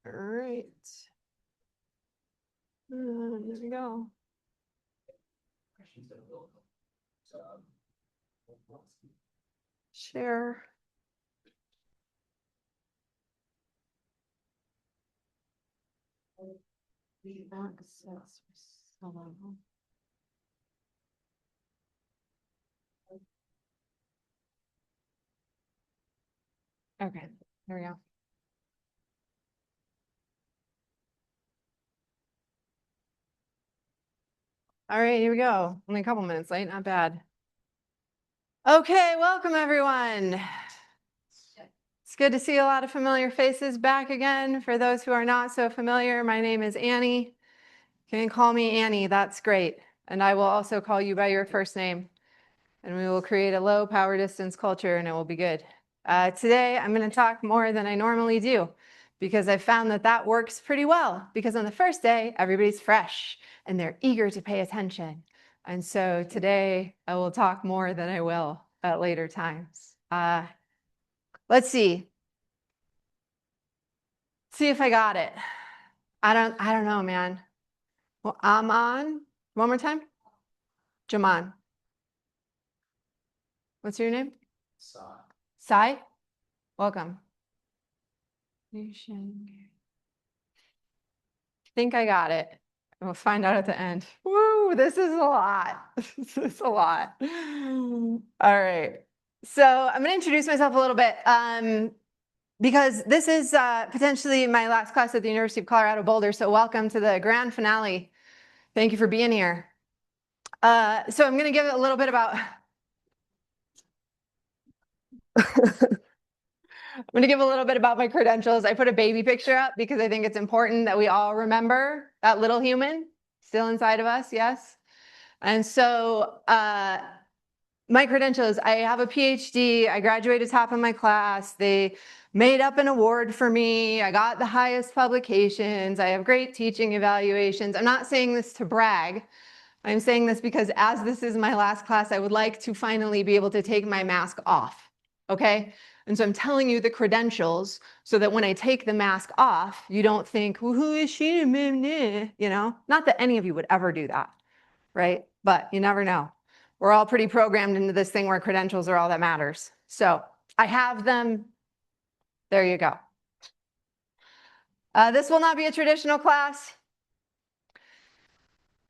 All right. There we go. Share. Access. Okay, there we go. All right, here we go. Only a couple minutes late, not bad. Okay, welcome everyone. It's good to see a lot of familiar faces back again. For those who are not so familiar, my name is Annie. You can call me Annie, that's great. And I will also call you by your first name. And we will create a low power distance culture and it will be good. Today, I'm going to talk more than I normally do because I found that that works pretty well because on the first day, everybody's fresh and they're eager to pay attention. And so today I will talk more than I will at later times. Let's see. See if I got it. I don't know, man. Well, I'm on. One more time. Jaman. What's your name? Sai. Welcome. I think I got it. We'll find out at the end. Woo, this is a lot. This is a lot. All right. So I'm going to introduce myself a little bit because this is potentially my last class at the University of Colorado Boulder. So welcome to the grand finale. Thank you for being here. So I'm going to give it a little bit about I'm going to give a little bit about my credentials. I put a baby picture up because I think it's important that we all remember that little human still inside of us, yes? And so my credentials, I have a PhD. I graduated top of my class. They made up an award for me. I got the highest publications. I have great teaching evaluations. I'm not saying this to brag. I'm saying this because as this is my last class, I would like to finally be able to take my mask off, okay? And so I'm telling you the credentials so that when I take the mask off, you don't think, well, who is she? You know, not that any of you would ever do that, right? But you never know. We're all pretty programmed into this thing where credentials are all that matters. So I have them. There you go. This will not be a traditional class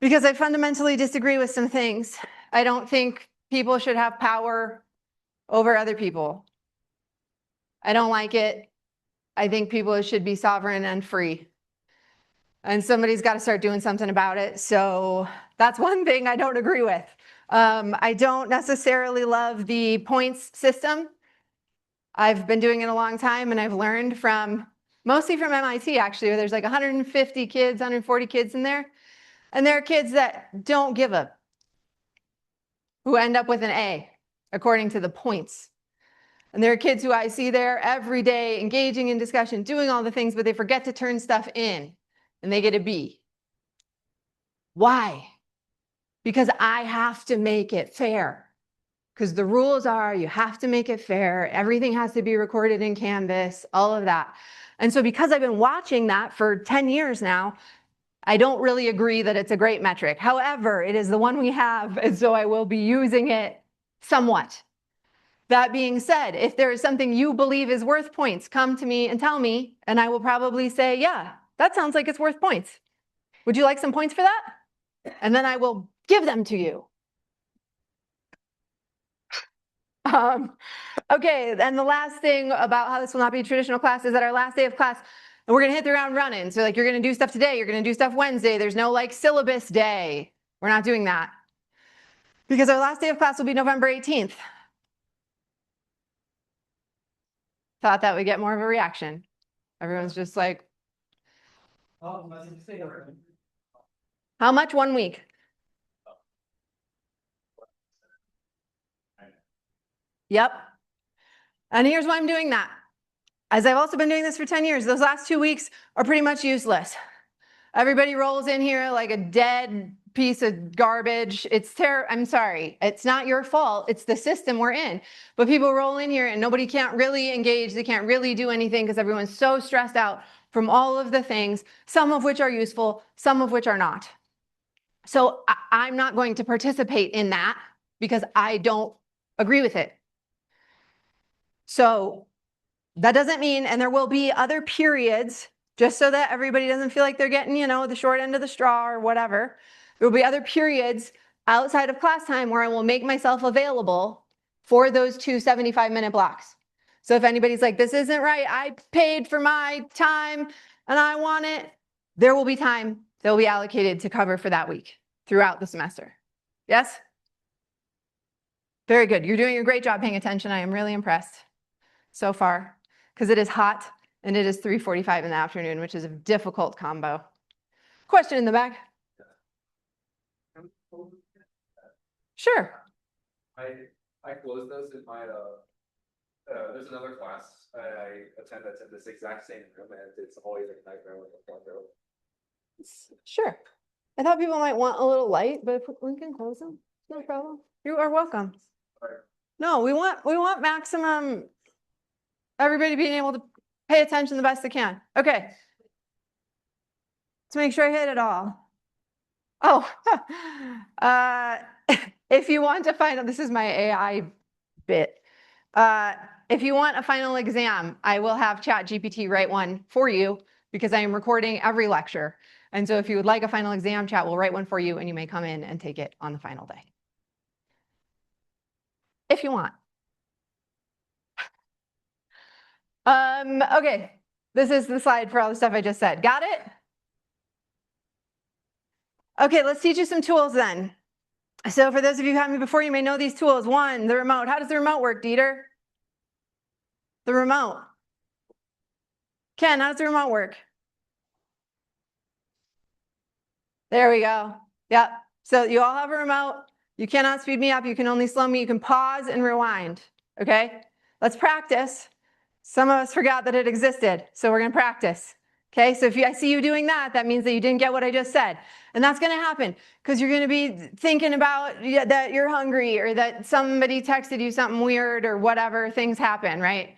because I fundamentally disagree with some things. I don't think people should have power over other people. I don't like it. I think people should be sovereign and free. And somebody's got to start doing something about it. So that's one thing I don't agree with. I don't necessarily love the points system. I've been doing it a long time and I've learned from, mostly from MIT actually, where there's like 150 kids, 140 kids in there. And there are kids that don't give a, who end up with an A, according to the points. And there are kids who I see there every day engaging in discussion, doing all the things, but they forget to turn stuff in and they get a B. Why? Because I have to make it fair. Because the rules are you have to make it fair. Everything has to be recorded in Canvas, all of that. And so because I've been watching that for 10 years now, I don't really agree that it's a great metric. However, it is the one we have, and so I will be using it somewhat. That being said, if there is something you believe is worth points, come to me and tell me, and I will probably say, yeah, that sounds like it's worth points. Would you like some points for that? And then I will give them to you. Okay, and the last thing about how this will not be a traditional class is that our last day of class, and we're gonna hit the ground running. So like you're gonna do stuff today, you're gonna do stuff Wednesday. There's no like syllabus day. We're not doing that. Because our last day of class will be November 18th. Thought that would get more of a reaction. Everyone's just like, how much 1 week? Yep. And here's why I'm doing that. As I've also been doing this for 10 years, those last 2 weeks are pretty much useless. Everybody rolls in here like a dead piece of garbage. It's terrible. I'm sorry. It's not your fault. It's the system we're in. But people roll in here and nobody can't really engage. They can't really do anything because everyone's so stressed out from all of the things, some of which are useful, some of which are not. So I'm not going to participate in that because I don't agree with it. So that doesn't mean, and there will be other periods, just so that everybody doesn't feel like they're getting, the short end of the straw or whatever. There will be other periods outside of class time where I will make myself available for those 2 75-minute blocks. So if anybody's like, this isn't right, I paid for my time and I want it, there will be time that will be allocated to cover for that week throughout the semester. Yes? Very good. You're doing a great job paying attention. I am really impressed so far, because it is hot and it is 3:45 in the afternoon, which is a difficult combo. Question in the back? Sure. I closed those in my there's another class I attend that's in this exact same room, and it's always a nightmare with the front row. Sure. I thought people might want a little light, but if we can close them, no problem. You are welcome. Right. No, we want maximum everybody being able to pay attention the best they can. Okay. Let's make sure I hit it all. Oh, if you want to find out, this is my AI bit. If you want a final exam, I will have ChatGPT write one for you because I am recording every lecture. And so if you would like a final exam, Chat will write one for you and you may come in and take it on the final day. If you want. Okay, this is the slide for all the stuff I just said. Got it? Okay, let's teach you some tools then. So for those of you who have me before, you may know these tools. One, the remote. How does the remote work, Dieter? The remote. Ken, how does the remote work? There we go. Yep. So you all have a remote. You cannot speed me up. You can only slow me. You can pause and rewind. Okay? Let's practice. Some of us forgot that it existed, so we're going to practice. Okay? So if I see you doing that, that means that you didn't get what I just said. And that's going to happen because you're going to be thinking about that you're hungry or that somebody texted you something weird or whatever. Things happen, right?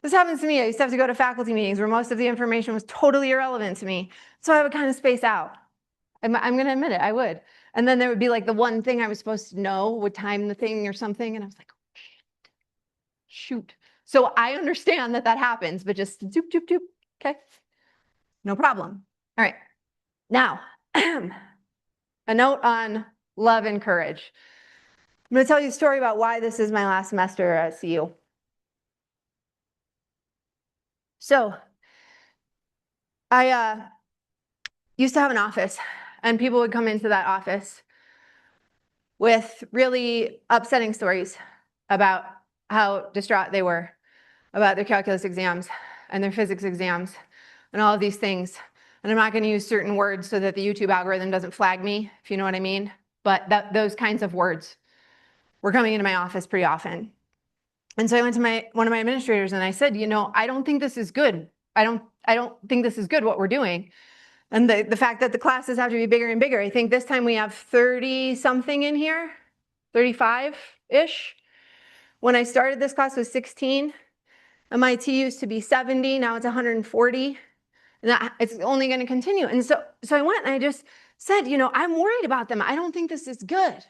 This happens to me. I used to have to go to faculty meetings where most of the information was totally irrelevant to me. So I would kind of space out. I'm going to admit it, I would. And then there would be like the one thing I was supposed to know would time the thing or something. And I was like, shoot. So I understand that that happens, but just doop, doop, doop. Okay. No problem. All right. Now, a note on love and courage. I'm going to tell you a story about why this is my last semester at CU. So I used to have an office, and people would come into that office with really upsetting stories about how distraught they were about their calculus exams and their physics exams and all of these things. And I'm not going to use certain words so that the YouTube algorithm doesn't flag me, if you know what I mean. But those kinds of words were coming into my office pretty often. And so I went to one of my administrators and I said, I don't think this is good. I don't think this is good what we're doing. And the fact that the classes have to be bigger and bigger. I think this time we have 30 something in here, 35-ish. When I started, this class was 16. MIT used to be 70, now it's 140. And it's only going to continue. And so I went and I just said, I'm worried about them. I don't think this is good.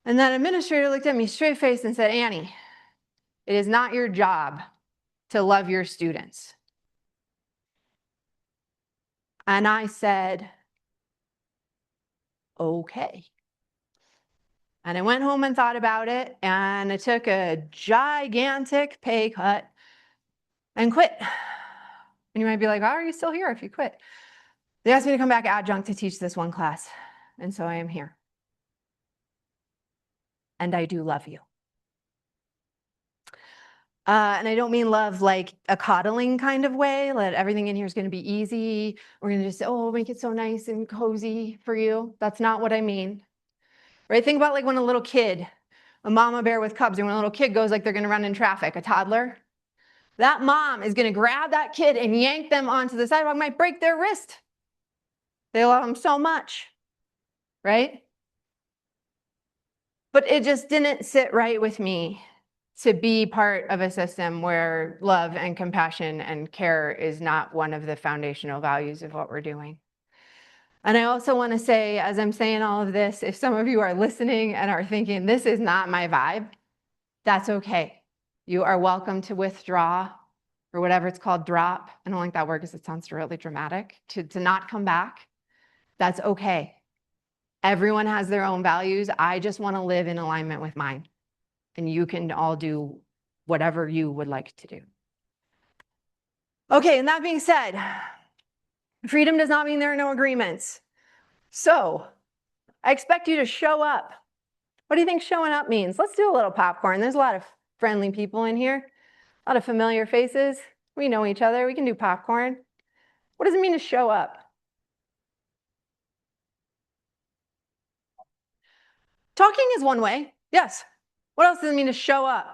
And that administrator looked at me straight faced and said, Annie, it is not your job to love your students. And I said, okay. And I went home and thought about it, and I took a gigantic pay cut and quit. And you might be like, how are you still here if you quit? They asked me to come back adjunct to teach this one class, and so I am here. And I do love you. And I don't mean love like a coddling kind of way, that everything in here is going to be easy. We're going to just, make it so nice and cozy for you. That's not what I mean. Right? Think about like when a little kid, a mama bear with cubs, or when a little kid goes like they're going to run in traffic, a toddler. That mom is going to grab that kid and yank them onto the sidewalk, might break their wrist. They love them so much, right? But it just didn't sit right with me to be part of a system where love and compassion and care is not one of the foundational values of what we're doing. And I also want to say, as I'm saying all of this, if some of you are listening and are thinking, this is not my vibe, that's okay. You are welcome to withdraw, or whatever it's called, drop. I don't like that word because it sounds really dramatic. To not come back, that's okay. Everyone has their own values. I just want to live in alignment with mine. And you can all do whatever you would like to do. Okay, and that being said, freedom does not mean there are no agreements. So I expect you to show up. What do you think showing up means? Let's do a little popcorn. There's a lot of friendly people in here, a lot of familiar faces. We know each other. We can do popcorn. What does it mean to show up? Talking is one way. Yes. What else does it mean to show up?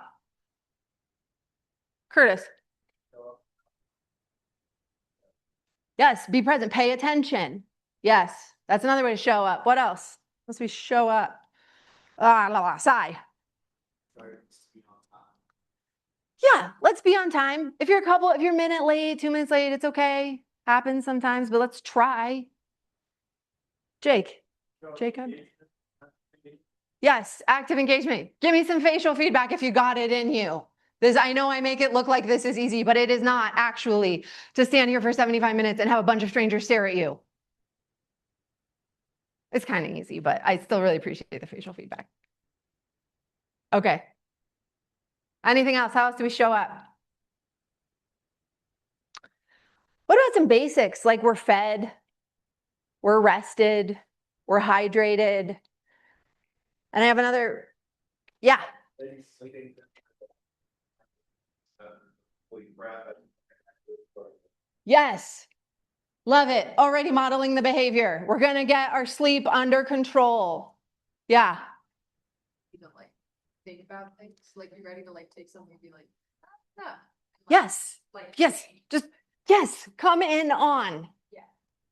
Curtis. Yes, be present, pay attention. Yes, that's another way to show up. What else? Once we show up. Sigh. Yeah, let's be on time. If you're a minute late, 2 minutes late, it's okay. Happens sometimes, but let's try. Jacob? Yes, active engagement. Give me some facial feedback if you got it in you. I know I make it look like this is easy, but it is not actually to stand here for 75 minutes and have a bunch of strangers stare at you. It's kind of easy, but I still really appreciate the facial feedback. Okay. Anything else? How else do we show up? What about some basics? Like we're fed, we're rested, we're hydrated. And I have another, yeah. Yes. Love it. Already modeling the behavior. We're going to get our sleep under control. Yeah. You don't like think about things, like you're ready to like take something and be like, ah. Yes. Like yes. Yes. Come in on. Yeah.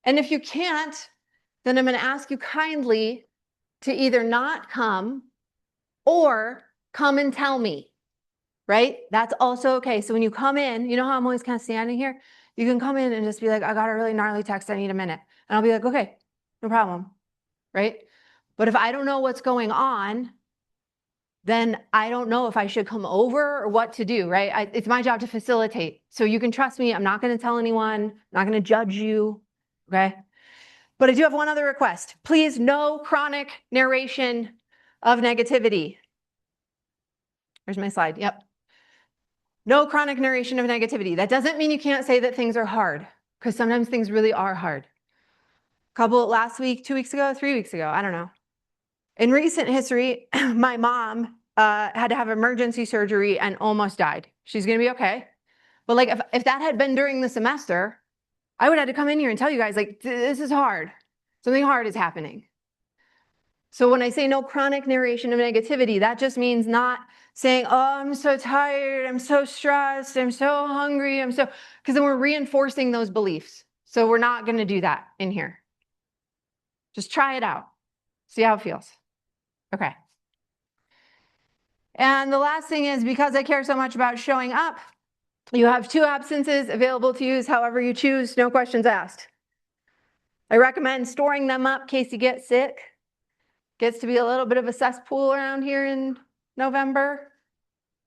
And if you can't, then I'm going to ask you kindly to either not come or come and tell me. Right? That's also okay. So when you come in, you know how I'm always kind of standing here? You can come in and just be like, I got a really gnarly text. I need a minute. And I'll be like, okay, no problem. Right? But if I don't know what's going on, then I don't know if I should come over or what to do, right? It's my job to facilitate. So you can trust me. I'm not going to tell anyone. I'm not going to judge you. Okay? But I do have one other request. Please, no chronic narration of negativity. Where's my slide? Yep. No chronic narration of negativity. That doesn't mean you can't say that things are hard, because sometimes things really are hard. Last week, 2 weeks ago, 3 weeks ago, I don't know. In recent history, my mom had to have emergency surgery and almost died. She's going to be okay. But like if that had been during the semester, I would have to come in here and tell you guys, like, this is hard. Something hard is happening. So when I say no chronic narration of negativity, that just means not saying, oh, I'm so tired, I'm so stressed, I'm so hungry, because then we're reinforcing those beliefs. So we're not going to do that in here. Just try it out. See how it feels. Okay. And the last thing is, because I care so much about showing up, you have 2 absences available to use however you choose, no questions asked. I recommend storing them up in case you get sick. Gets to be a little bit of a cesspool around here in November.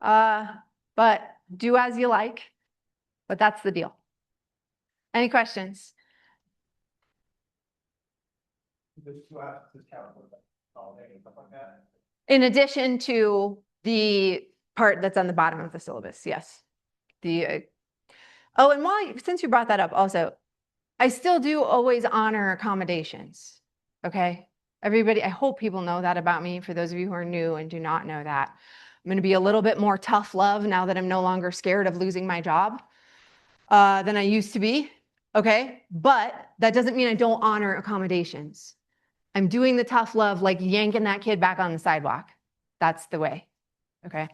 But do as you like. But that's the deal. Any questions? In addition to the part that's on the bottom of the syllabus, yes. Oh, and since you brought that up also, I still do always honor accommodations, okay? Everybody, I hope people know that about me. For those of you who are new and do not know that, I'm going to be a little bit more tough love now that I'm no longer scared of losing my job than I used to be, okay? But that doesn't mean I don't honor accommodations. I'm doing the tough love, like yanking that kid back on the sidewalk. That's the way, okay?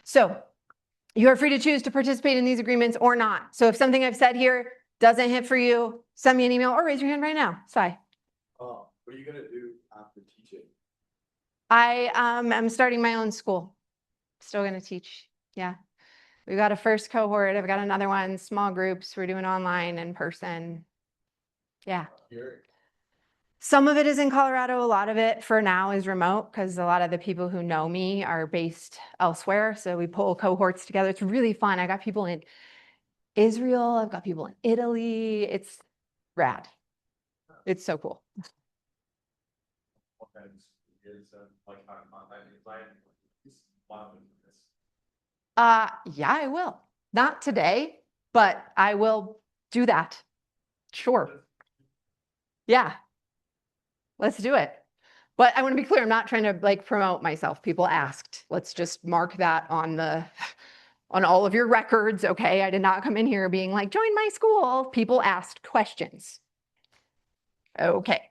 So you are free to choose to participate in these agreements or not. So if something I've said here Doesn't hit for you, send me an email or raise your hand right now. Sai. What are you gonna do after teaching? I am starting my own school. Still gonna teach. Yeah. We got a first cohort. I've got another one, small groups. We're doing online, in person. Yeah. Here. Some of it is in Colorado. A lot of it for now is remote because a lot of the people who know me are based elsewhere. So we pull cohorts together. It's really fun. I got people in Israel. I've got people in Italy. It's rad. It's so cool. What kind of is like online design? Wow. Yeah, I will. Not today, but I will do that. Sure. Yeah. Let's do it. But I want to be clear, I'm not trying to like promote myself. People asked. Let's just mark that on on all of your records. Okay. I did not come in here being like, join my school. People asked questions. Okay.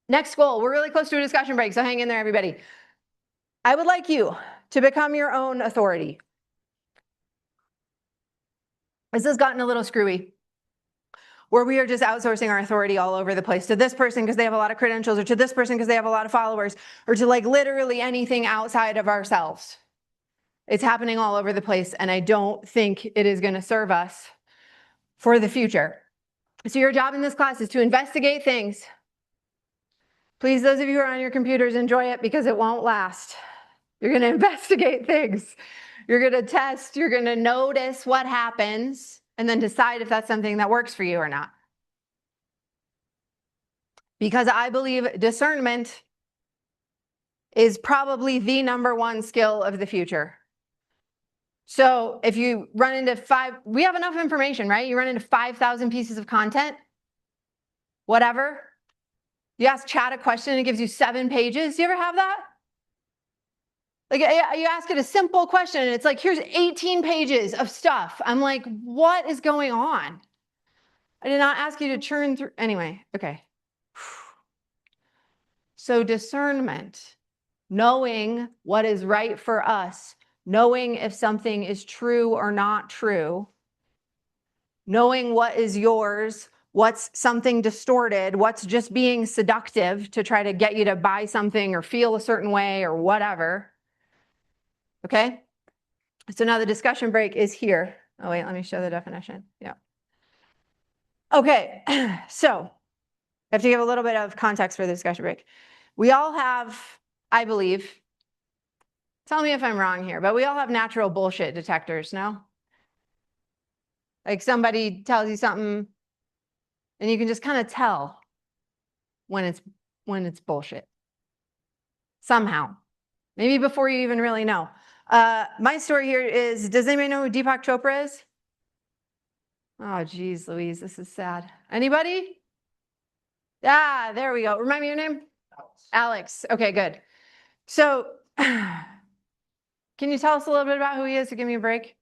Next goal. We're really close to a discussion break, so hang in there, everybody. I would like you to become your own authority. This has gotten a little screwy, where we are just outsourcing our authority all over the place to this person because they have a lot of credentials, or to this person because they have a lot of followers, or to like literally anything outside of ourselves. It's happening all over the place, and I don't think it is going to serve us for the future. So your job in this class is to investigate things. Please, those of you who are on your computers, enjoy it because it won't last. You're going to investigate things. You're going to test. You're going to notice what happens and then decide if that's something that works for you or not. Because I believe discernment is probably the #1 skill of the future. So if you run into we have enough information, right? You run into 5,000 pieces of content, whatever. You ask chat a question and it gives you 7 pages. You ever have that? Like you ask it a simple question and it's like, here's 18 pages of stuff. I'm like, what is going on? I did not ask you to churn through. Anyway, okay. So discernment, knowing what is right for us, knowing if something is true or not true, knowing what is yours, what's something distorted, what's just being seductive to try to get you to buy something or feel a certain way or whatever. Okay? So now the discussion break is here. Oh, wait, let me show the definition. Yeah. Okay, so I have to give a little bit of context for the discussion break. We all have, I believe, tell me if I'm wrong here, but we all have natural bullshit detectors, no? Like somebody tells you something and you can just kind of tell when it's bullshit. Somehow. Maybe before you even really know. My story here is, does anybody know who Deepak Chopra is? Oh, geez, Louise, this is sad. Anybody? Ah, there we go. Remind me your name? Alex. Okay, good. So, can you tell us a little bit about who he is to give me a break?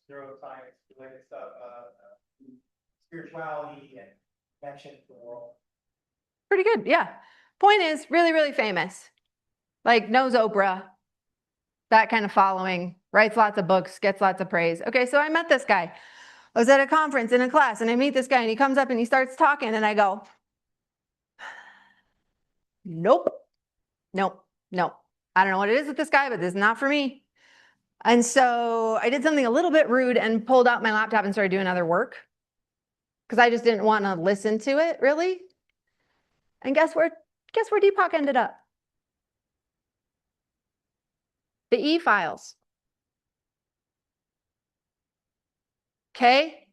Neuroscience related stuff, spirituality and connection to the world. Pretty good, yeah. Point is, really, really famous. Like, knows Oprah, that kind of following, writes lots of books, gets lots of praise. Okay, so I met this guy. I was at a conference in a class, and I meet this guy, and he comes up and he starts talking, and I go, nope, nope, nope. I don't know what it is with this guy, but this is not for me. And so I did something a little bit rude and pulled out my laptop and started doing other work because I just didn't want to listen to it, really. And guess where Deepak ended up? The e-files. Okay?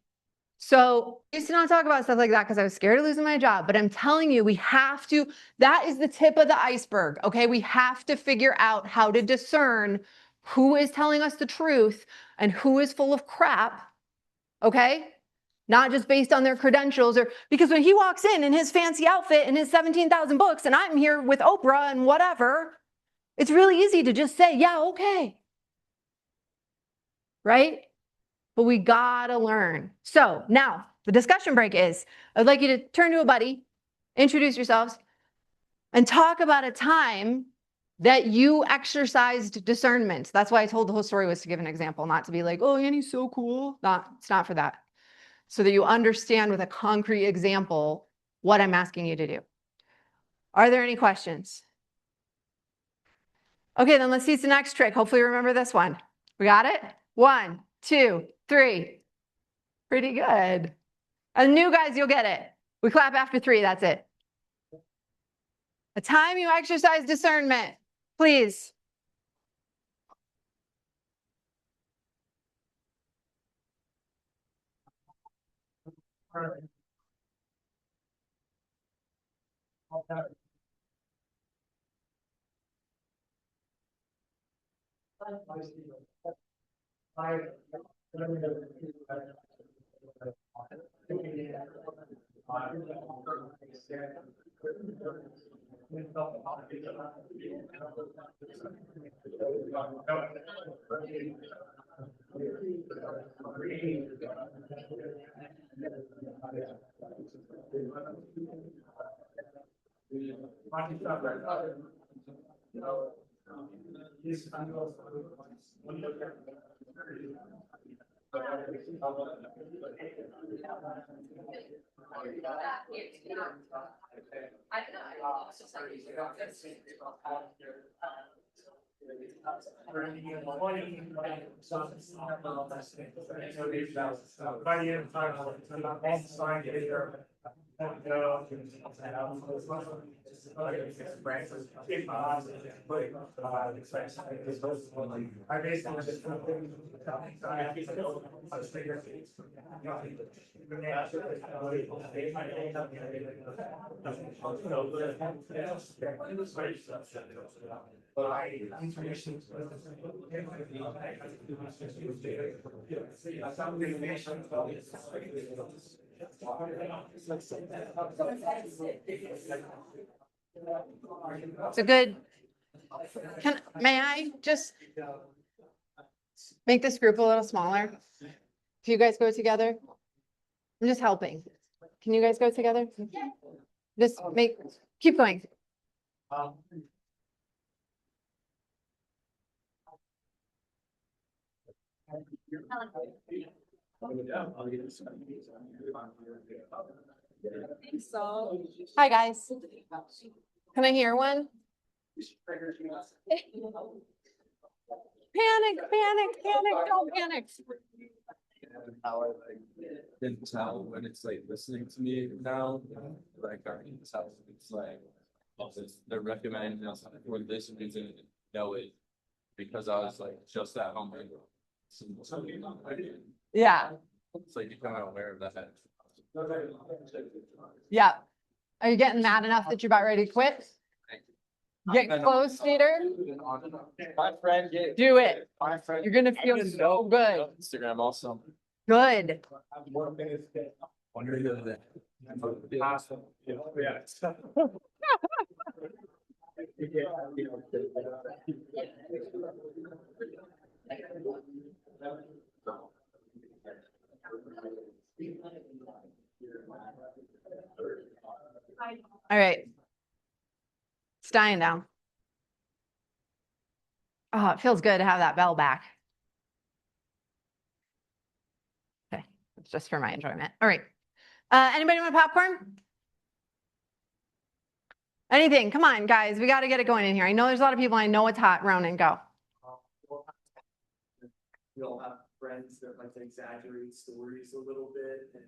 So I used to not talk about stuff like that because I was scared of losing my job. But I'm telling you, we have to, that is the tip of the iceberg. Okay? We have to figure out how to discern who is telling us the truth and who is full of crap. Okay? Not just based on their credentials, or because when he walks in his fancy outfit and his 17,000 books and I'm here with Oprah and whatever, it's really easy to just say, yeah, okay. Right? But we gotta learn. So now the discussion break is, I'd like you to turn to a buddy, introduce yourselves, and talk about a time that you exercised discernment. That's why I told the whole story, was to give an example, not to be like, oh, Annie's so cool. It's not for that. So that you understand with a concrete example what I'm asking you to do. Are there any questions? Okay, then let's see the next trick. Hopefully remember this one. We got it? 1, 2, 3. Pretty good. And new guys, you'll get it. We clap after 3, that's it. A time you exercise discernment, please. It's a good, may I just make this group a little smaller? If you guys go together, I'm just helping. Can you guys go together? Yeah. Just keep going. Hi, guys. Can I hear one? Panic, panic, panic, don't panic. How I can tell when it's like listening to me now, like I can tell it's like, they're recommending us for this reason, know it, because I was like just at home. Yeah, It's like you kind of aware of that. yeah. Are you getting mad enough that you're about ready to quit? Get close, Peter. My friend, Do it. my friend. You're gonna feel so good. Instagram also. Good. All right. It's dying down. Oh, it feels good to have that bell back. Okay, it's just for my enjoyment. All right. Anybody want popcorn? Anything? Come on, guys. We got to get it going in here. I know there's a lot of people. I know it's hot. Ronan, go. We all have friends that like to exaggerate stories a little bit, and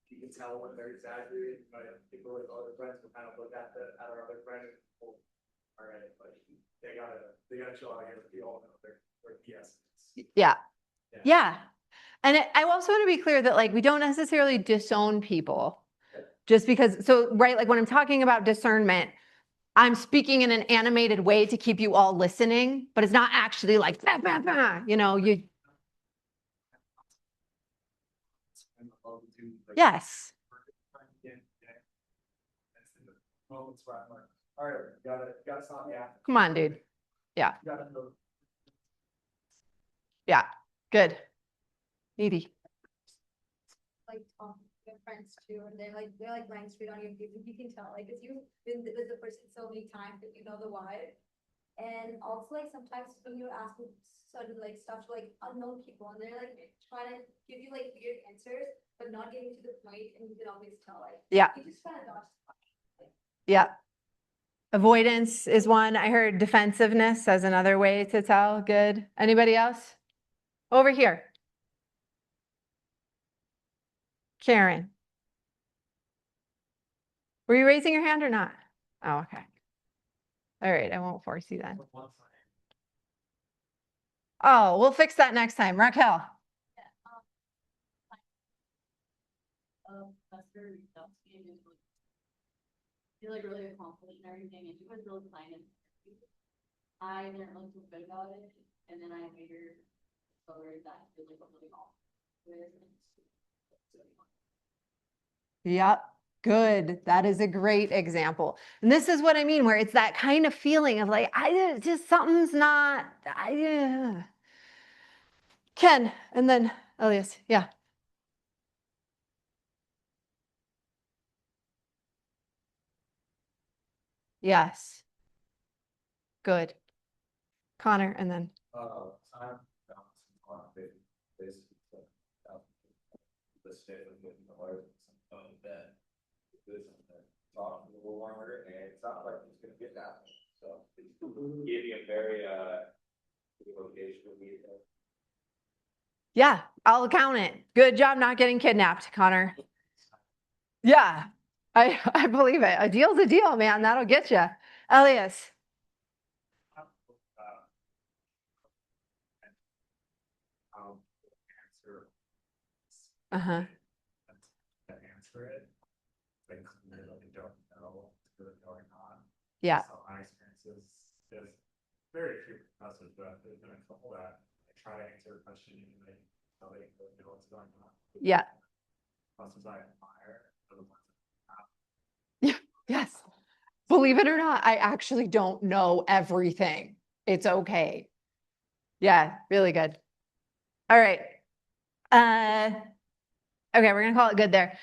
you can tell when they're exaggerating. But people with other friends will kind of look at our other friend and go, all right, like they gotta chill out here. We all know they're yes. Yeah. Yeah. And I also want to be clear that like we don't necessarily disown people just because. So, right, like when I'm talking about discernment, I'm speaking in an animated way to keep you all listening, but it's not actually like, bah, bah, bah, you know, you. Yes. Moments where I'm like, all right, gotta stop. Yeah. Come on, dude. Yeah. Gotta move. Yeah. Good. Needy. Like your friends too, and they're like lying straight on your face, and you can tell, like, if you've been with the person so many times that you know the why. And also like sometimes when you ask me certain like stuff to like unknown people and they're like trying to give you like weird answers, but not getting to the point, and you can always tell like Yeah. you just kind of dodge. Yeah. Avoidance is one. I heard defensiveness as another way to tell. Good. Anybody else? Over here. Karen. Were you raising your hand or not? Oh, okay. All right. I won't force you then. Oh, we'll fix that next time. Raquel. That's very tough. You're like really accomplished and everything, and you was really fine. I didn't really feel good about it, and then I later discovered that it was like really off. Yep. Good. That is a great example. And this is what I mean, where it's that kind of feeling of like, just something's not, Ken, and then Elias. Yeah. Yes. Good. Connor, and then. Time balancing on basically the state of getting the light that this talking a little longer, and it's not like it's gonna get that. So it's gave you a very good location to be there. Yeah, I'll count it. Good job not getting kidnapped, Connor. Yeah, I believe it. A deal's a deal, man. That'll get you. Elias. Uh-huh. Answer it. Like, really don't know what's really going on. Yeah. So my experience is very few professors, but there's been a couple that I try to answer a question and they tell they really know what's going on. Yeah. Professors I admire are the ones Yeah. Yes. Believe it or not, I actually don't know everything. It's okay. Yeah, really good. All right. Okay, we're gonna call it good there.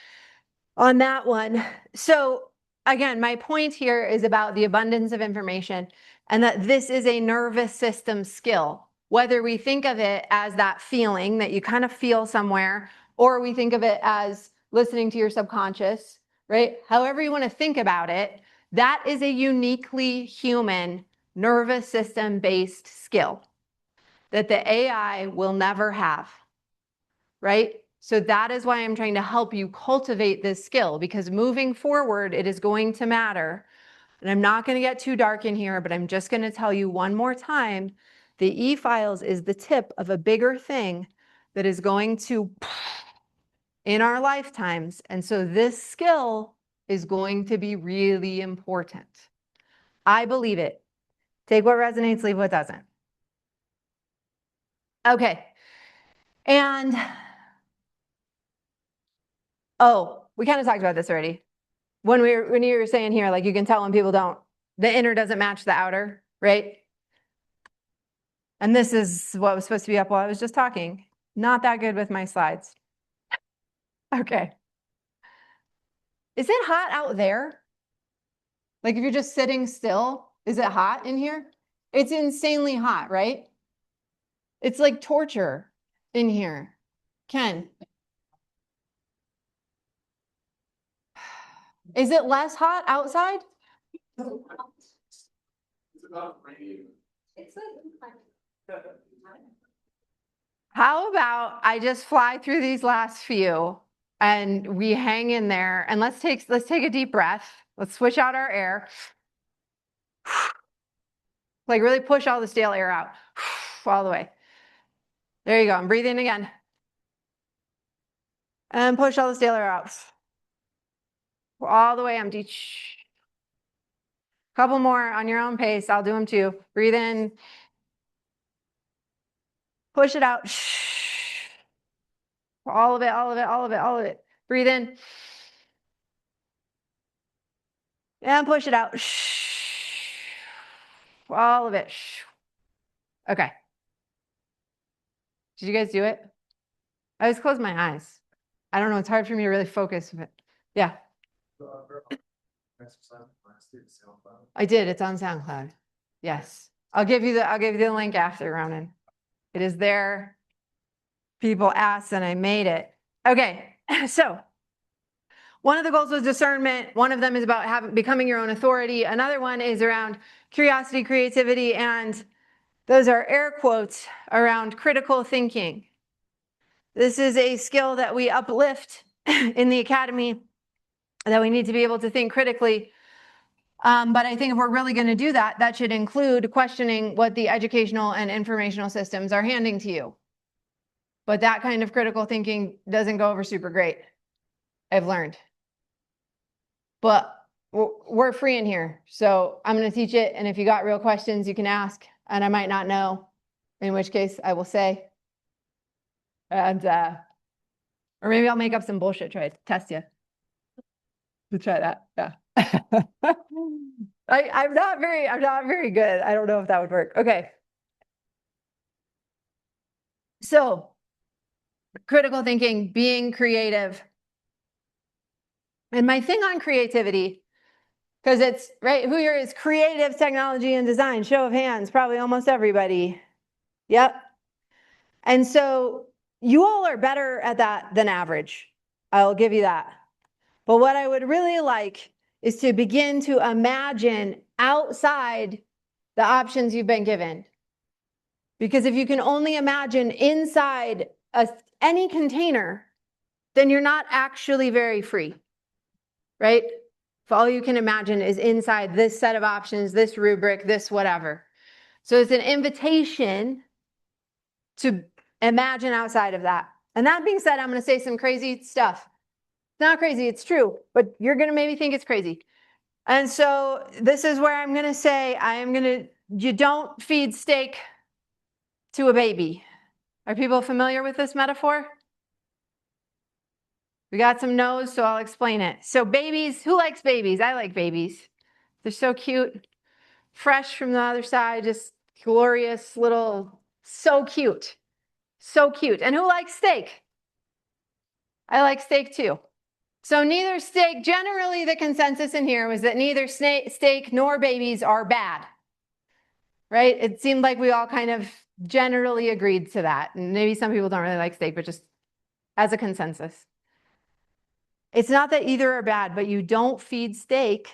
On that one. So again, my point here is about the abundance of information and that this is a nervous system skill, whether we think of it as that feeling that you kind of feel somewhere, or we think of it as listening to your subconscious, right? However you want to think about it, that is a uniquely human nervous system based skill that the AI will never have, right? So that is why I'm trying to help you cultivate this skill, because moving forward, it is going to matter. And I'm not going to get too dark in here, but I'm just going to tell you one more time, the e-files is the tip of a bigger thing that is going to in our lifetimes. And so this skill is going to be really important. I believe it. Take what resonates, leave what doesn't. Okay. And oh, we kind of talked about this already. When you were saying here, like you can tell when people don't, the inner doesn't match the outer, right? And this is what was supposed to be up while I was just talking. Not that good with my slides. Okay. Is it hot out there? Like if you're just sitting still, is it hot in here? It's insanely hot, right? It's like torture in here. Ken, is it less hot outside? It's about raining. It's like How about I just fly through these last few and we hang in there, and let's take a deep breath. Let's switch out our air. Like really push all the stale air out all the way. There you go. And breathe in again. And push all the stale air out. All the way empty. Couple more on your own pace. I'll do them too. Breathe in. Push it out. All of it, all of it, all of it, all of it. Breathe in. And push it out. All of it. Okay. Did you guys do it? I always close my eyes. I don't know. It's hard for me to really focus. But yeah, I did. It's on SoundCloud. Yes. I'll give you the link after, Ronan. It is there. People asked and I made it. Okay, so one of the goals was discernment. One of them is about becoming your own authority. Another one is around curiosity, creativity, and those are air quotes around critical thinking. This is a skill that we uplift in the academy, that we need to be able to think critically. But I think if we're really going to do that, that should include questioning what the educational and informational systems are handing to you. But that kind of critical thinking doesn't go over super great, I've learned. But we're free in here, so I'm going to teach it. And if you got real questions, you can ask, and I might not know, in which case I will say. And or maybe I'll make up some bullshit, try to test you. To try that, yeah. I'm not very good. I don't know if that would work. Okay. So, critical thinking, being creative. And my thing on creativity, because it's, right, who here is creative technology and design? Show of hands, probably almost everybody. Yep. And so you all are better at that than average. I'll give you that. But what I would really like is to begin to imagine outside the options you've been given. Because if you can only imagine inside any container, then you're not actually very free, right? If all you can imagine is inside this set of options, this rubric, this whatever. So it's an invitation to imagine outside of that. And that being said, I'm going to say some crazy stuff. It's not crazy, it's true, but you're going to maybe think it's crazy. And so this is where I'm going to say, you don't feed steak to a baby. Are people familiar with this metaphor? We got some no's, so I'll explain it. So babies, who likes babies? I like babies. They're so cute, fresh from the other side, just glorious little, so cute. So cute. And who likes steak? I like steak too. So neither steak, generally the consensus in here was that neither steak nor babies are bad, right? It seemed like we all kind of generally agreed to that. And maybe some people don't really like steak, but just as a consensus. It's not that either are bad, but you don't feed steak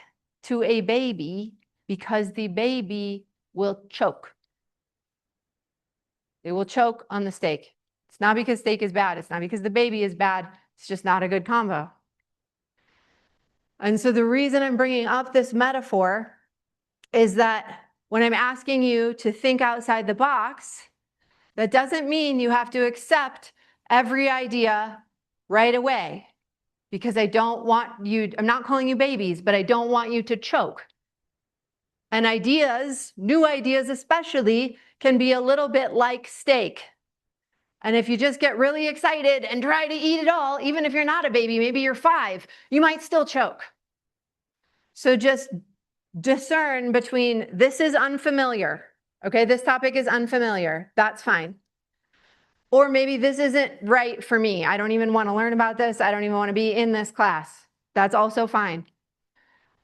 to a baby because the baby will choke. They will choke on the steak. It's not because steak is bad. It's not because the baby is bad. It's just not a good combo. And so the reason I'm bringing up this metaphor is that when I'm asking you to think outside the box, that doesn't mean you have to accept every idea right away, because I don't want you, I'm not calling you babies, but I don't want you to choke. And ideas, new ideas especially, can be a little bit like steak. And if you just get really excited and try to eat it all, even if you're not a baby, maybe you're 5, you might still choke. So just discern between this is unfamiliar. Okay, this topic is unfamiliar. That's fine. Or maybe this isn't right for me. I don't even want to learn about this. I don't even want to be in this class. That's also fine.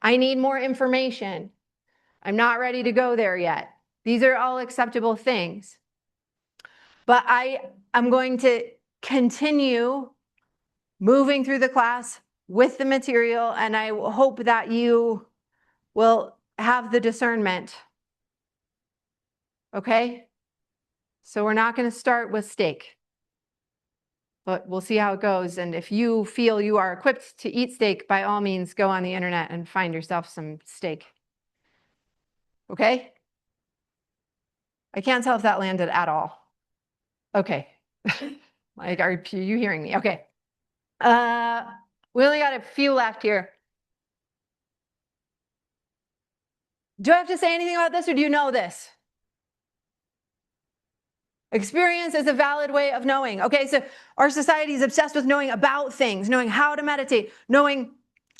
I need more information. I'm not ready to go there yet. These are all acceptable things. But I'm going to continue moving through the class with the material, and I hope that you will have the discernment. Okay? So we're not going to start with steak, but we'll see how it goes. And if you feel you are equipped to eat steak, by all means, go on the internet and find yourself some steak. Okay? I can't tell if that landed at all. Okay. Like, are you hearing me? Okay. We only got a few left here. Do I have to say anything about this, or do you know this? Experience is a valid way of knowing. Okay, so our society is obsessed with knowing about things, knowing how to meditate, knowing,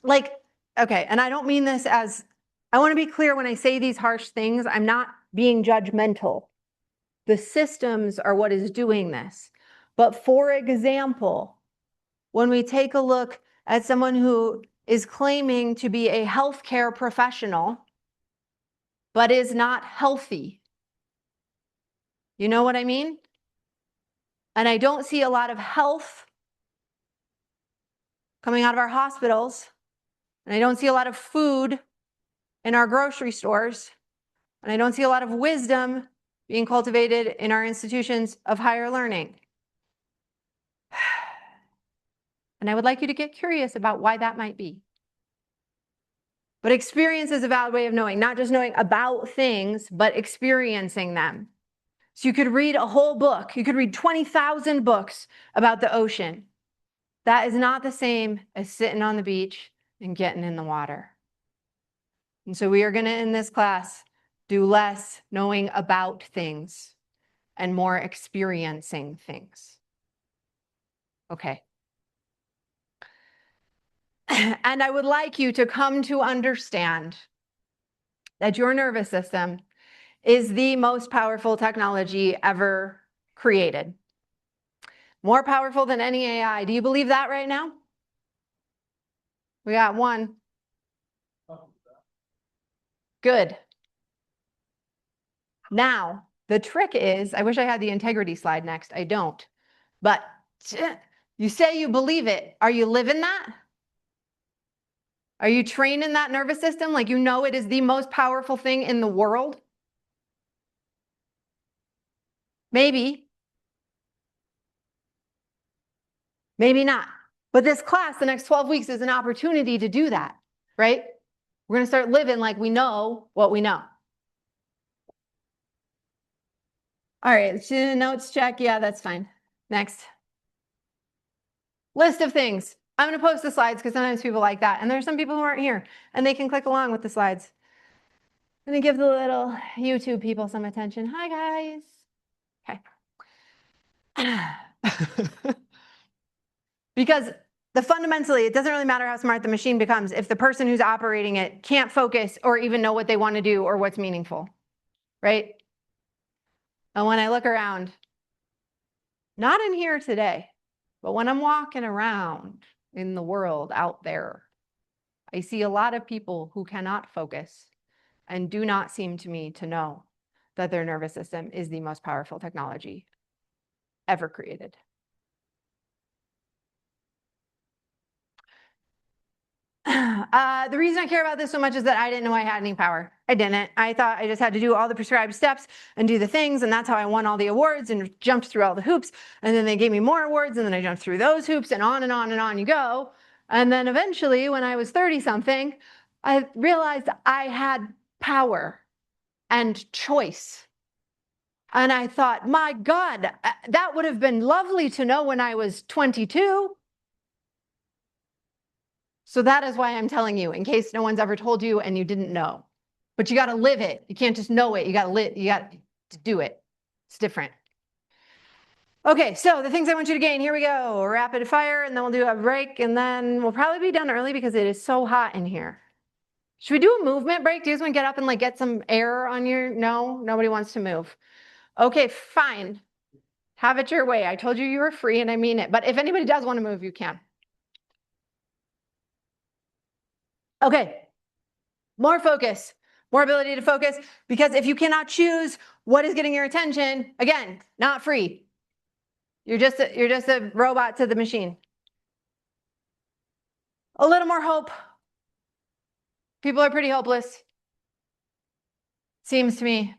like, okay, and I don't mean this as, I want to be clear when I say these harsh things, I'm not being judgmental. The systems are what is doing this. But for example, when we take a look at someone who is claiming to be a healthcare professional, but is not healthy, You know what I mean? And I don't see a lot of health coming out of our hospitals. And I don't see a lot of food in our grocery stores. And I don't see a lot of wisdom being cultivated in our institutions of higher learning. And I would like you to get curious about why that might be. But experience is a valid way of knowing, not just knowing about things, but experiencing them. So you could read a whole book. You could read 20,000 books about the ocean. That is not the same as sitting on the beach and getting in the water. And so we are going to, in this class, do less knowing about things and more experiencing things. Okay. And I would like you to come to understand that your nervous system is the most powerful technology ever created. More powerful than any AI. Do you believe that right now? We got one. Good. Now, the trick is, I wish I had the integrity slide next. I don't. But you say you believe it. Are you living that? Are you training that nervous system like you know it is the most powerful thing in the world? Maybe. Maybe not. But this class, the next 12 weeks, is an opportunity to do that, right? We're going to start living like we know what we know. All right, notes check. Yeah, that's fine. Next. List of things. I'm going to post the slides because sometimes people like that. And there's some people who aren't here and they can click along with the slides. I'm going to give the little YouTube people some attention. Hi, guys. Okay. Because fundamentally, it doesn't really matter how smart the machine becomes if the person who's operating it can't focus or even know what they want to do or what's meaningful, right? And when I look around, not in here today, but when I'm walking around in the world out there, I see a lot of people who cannot focus and do not seem to me to know that their nervous system is the most powerful technology ever created. The reason I care about this so much is that I didn't know I had any power. I didn't. I thought I just had to do all the prescribed steps and do the things, and that's how I won all the awards and jumped through all the hoops. And then they gave me more awards, and then I jumped through those hoops, and on and on and on you go. And then eventually, when I was 30-something, I realized I had power and choice. And I thought, my God, that would have been lovely to know when I was 22. So that is why I'm telling you, in case no one's ever told you and you didn't know. But you got to live it. You can't just know it. You got to live. You got to do it. It's different. Okay, so the things I want you to gain. Here we go. Rapid fire, and then we'll do a break, and then we'll probably be done early because it is so hot in here. Should we do a movement break? Do you guys want to get up and like get some air on your? No, nobody wants to move. Okay, fine. Have it your way. I told you you were free, and I mean it. But if anybody does want to move, you can. Okay, more focus, more ability to focus, because if you cannot choose what is getting your attention, again, not free. You're just a robot to the machine. A little more hope. People are pretty hopeless. Seems to me.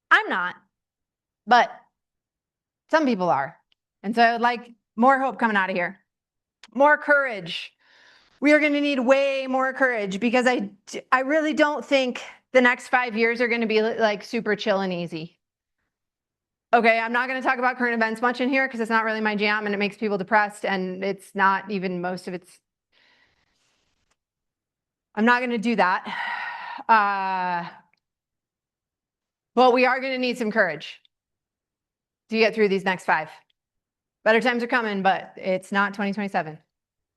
I'm not, but some people are. And so I would like more hope coming out of here. More courage. We are going to need way more courage because I really don't think the next 5 years are going to be like super chill and easy. Okay, I'm not going to talk about current events much in here because it's not really my jam and it makes people depressed and it's not even most of it's. I'm not going to do that. But we are going to need some courage to get through these next 5. Better times are coming, but it's not 2027.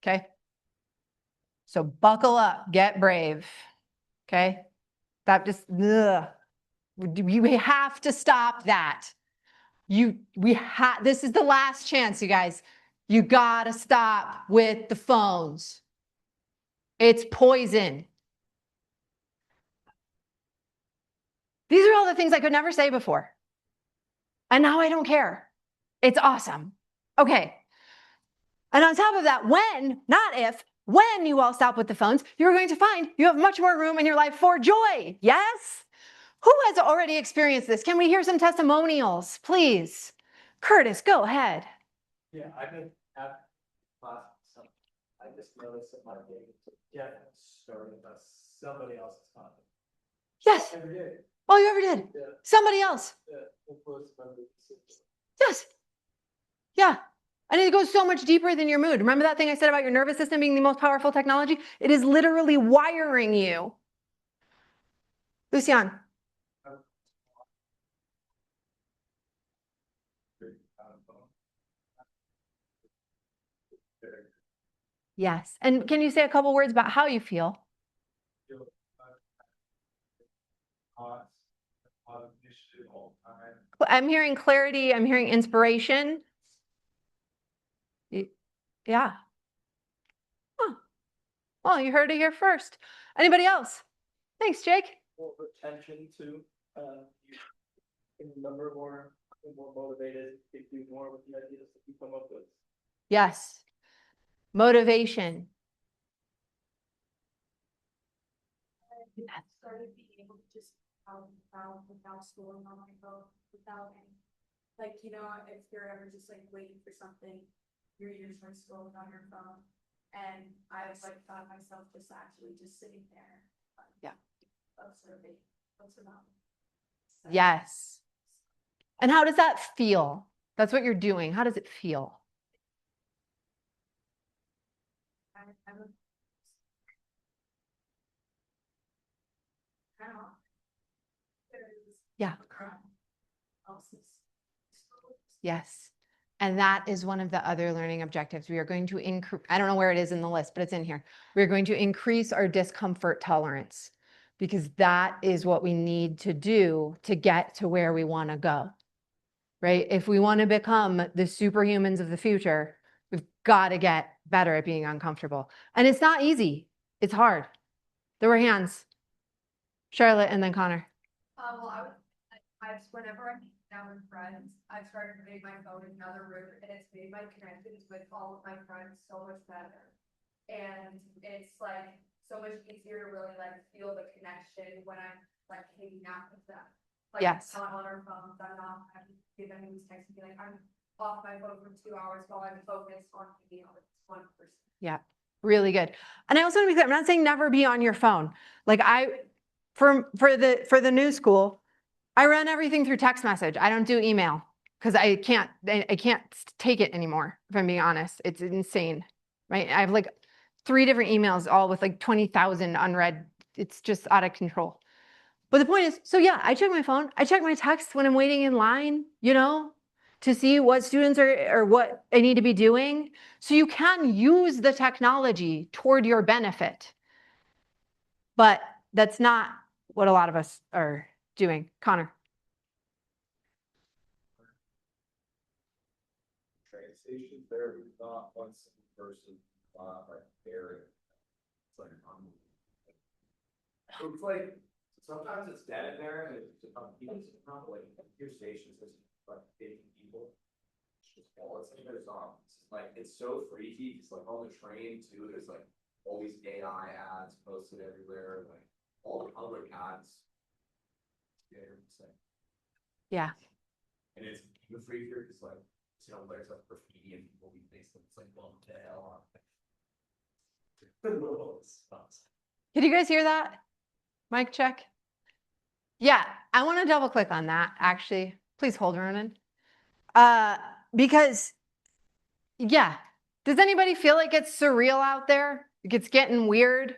Okay? So buckle up, get brave. Okay? Stop just, ugh. We have to stop that. This is the last chance, you guys. You gotta stop with the phones. It's poison. These are all the things I could never say before. And now I don't care. It's awesome. Okay. And on top of that, when, not if, when you all stop with the phones, you're going to find you have much more room in your life for joy. Yes? Who has already experienced this? Can we hear some testimonials, please? Curtis, go ahead. Yeah, I've been at class, so I just noticed that my game to get started with somebody else's content. Yes. Every day. Oh, you ever did? Yeah. Somebody else. Influence members. Yes. Yeah. And it goes so much deeper than your mood. Remember that thing I said about your nervous system being the most powerful technology? It is literally wiring you. Lucian. Yes. And can you say a couple words about how you feel? I'm hearing clarity. I'm hearing inspiration. Yeah. Huh. Well, you heard it here first. Anybody else? Thanks, Jake. More retention too. You can remember more motivated, you do more with the ideas that you come up with. Yes. Motivation. I started being able to just without schooling on my phone, without any, like, you know, if you're ever just like waiting for something, you're usually scrolling on your phone. And I was like found myself just actually just sitting there. Yeah. Observing what's around. Yes. And how does that feel? That's what you're doing. How does it feel? I'm kind of. Yeah. Yes. And that is one of the other learning objectives. We are going to increase, I don't know where it is in the list, but it's in here. We're going to increase our discomfort tolerance because that is what we need to do to get to where we want to go, right? If we want to become the superhumans of the future, we've got to get better at being uncomfortable. And it's not easy. It's hard. There were hands. Charlotte and then Connor. Well, whenever I'm down with friends, I've started putting my phone in another room, and it's made my connections with all of my friends so much better. And it's like so much easier to really like feel the connection when I'm like hanging out with them. Like, Yes. I'm not on our phones. I'm not having to give them these texts and be like, I'm off my phone for 2 hours while I'm focused on hanging out with this one person. Yeah, really good. And I also want to be clear, I'm not saying never be on your phone. Like for the new school, I run everything through text message. I don't do email because I can't take it anymore, if I'm being honest. It's insane, right? I have like 3 different emails, all with like 20,000 unread. It's just out of control. But the point is, so yeah, I check my phone. I check my texts when I'm waiting in line, you know, to see what students are or what I need to be doing. So you can use the technology toward your benefit. But that's not what a lot of us are doing. Connor. Train station there, not one single person, like there. It's like, it's like, sometimes it's dead in there, and it's not like, your stations, there's like 50 people. It's just all, it's like, there's like, it's so freaky, it's like on the train too, there's like all these AI ads posted everywhere, like all the public ads. Yeah. And it's even freakier, because like, you know, there's like graffiti and people be facing, it's like, what the hell? Did you guys hear that? Mic check. Yeah, I want to double click on that, actually. Please hold, Ronan. Because, yeah, does anybody feel like it's surreal out there? Like it's getting weird?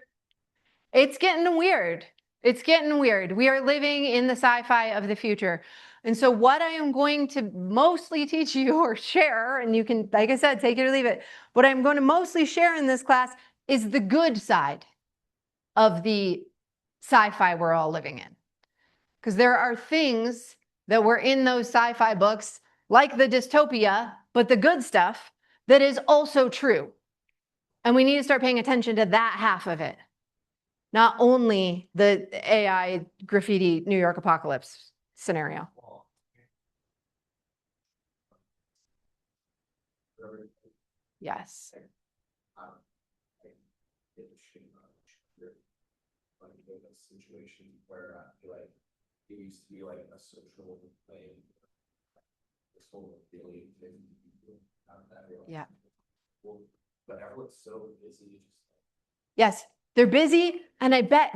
It's getting weird. It's getting weird. We are living in the sci-fi of the future. And so what I am going to mostly teach you or share, and you can, like I said, take it or leave it, what I'm going to mostly share in this class is the good side of the sci-fi we're all living in. Because there are things that were in those sci-fi books, like the dystopia, but the good stuff that is also true. And we need to start paying attention to that half of it. Not only the AI graffiti New York apocalypse scenario. Yes. Like in a situation where I feel like it used to be like a social thing. This whole feeling thing, Yeah. Well, but everyone's so busy. Yes, they're busy, and I bet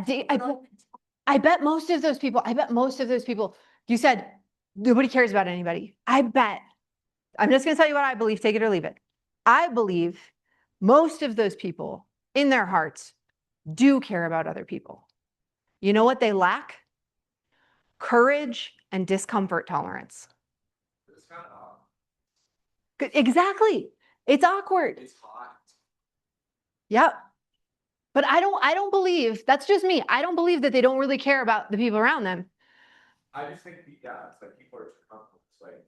most of those people. You said nobody cares about anybody. I bet. I'm just going to tell you what I believe. Take it or leave it. I believe most of those people in their hearts do care about other people. You know what they lack? Courage and discomfort tolerance. It's kind of odd. Exactly. It's awkward. It's hot. Yep. But I don't believe, that's just me. I don't believe that they don't really care about the people around them. I just think, yeah, it's like people are too comfortable. It's like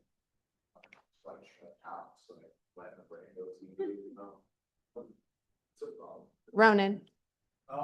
shut out. So like, letting the brain go to, it's a problem. Ronan. I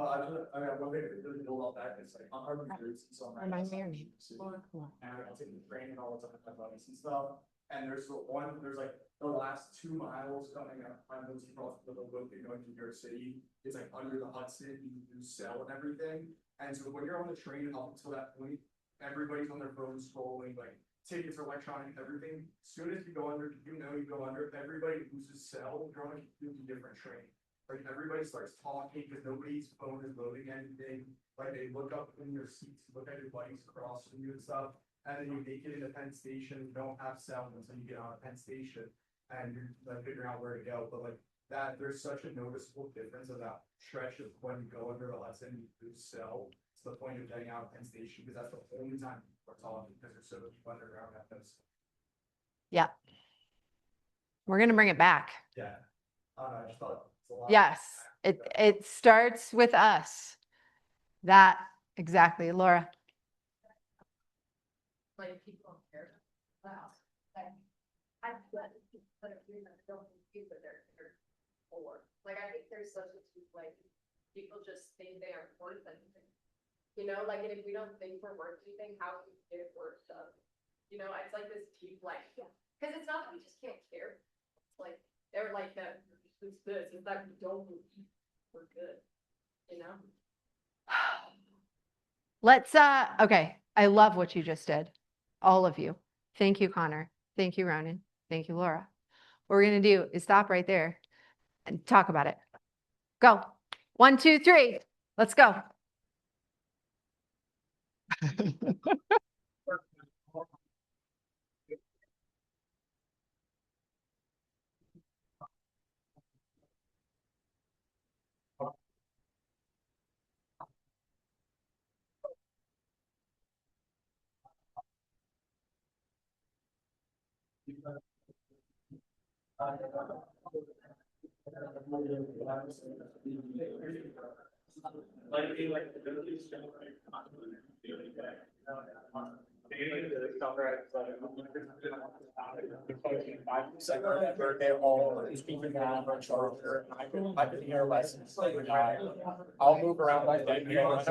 mean, one thing that really build off that is like, I'm roots and so. Remind me your name. And I take the training all the time, my buddies and stuff, and there's like, the last 2 miles coming up, I'm those across the loop going to New York City, it's like under the Hudson, you do sell and everything, and so when you're on the train up until that point, everybody's on their phone scrolling, like, tickets are electronic, everything, as soon as you go under, you go under, everybody loses cell, you're on a completely different train. Like everybody starts talking because nobody's phone is loading anything. Like they look up in your seats, look at your buddies across from you and stuff. And then you make it into Penn Station, you don't have cell until you get on Penn Station and you're like figuring out where to go. But like that, there's such a noticeable difference of that stretch of when you go under a lesson, you lose cell to the point of getting out of Penn Station because that's the only time people are talking because there's so much underground at those. Yeah. We're going to bring it back. Yeah. I just thought. Yes, it starts with us. That exactly, Laura. Like people don't care. Wow. I bet that don't compete with their or like I think there's such a like people just think they are worth anything. You know, like and if we don't think we're worth anything, how can we get worth stuff? You know, it's like this deep like because it's not that we just can't care. It's like they're like that. It's this, it's that we don't believe we're good, you know? Let's, okay. I love what you just did. All of you. Thank you, Connor. Thank you, Ronan. Thank you, Laura. What we're going to do is stop right there and talk about it. Go. 1, 2, 3. Let's go. Birthday all speaking on our charger. I've been here lessons. I'll move around like that. You know, not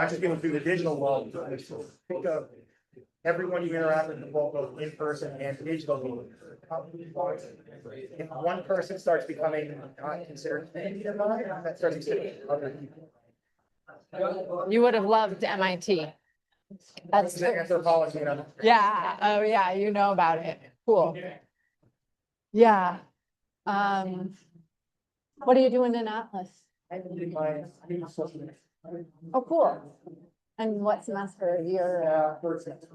just going through the digital world. Think of everyone you interact with, both in person and digital. If one person starts becoming not considered, that starts considering other people. You would have loved MIT. That's true. Anthropology, you know. Yeah. Oh, yeah. You know about it. Cool. Yeah. What are you doing in Atlas? Oh, cool. And what semester you're? First semester.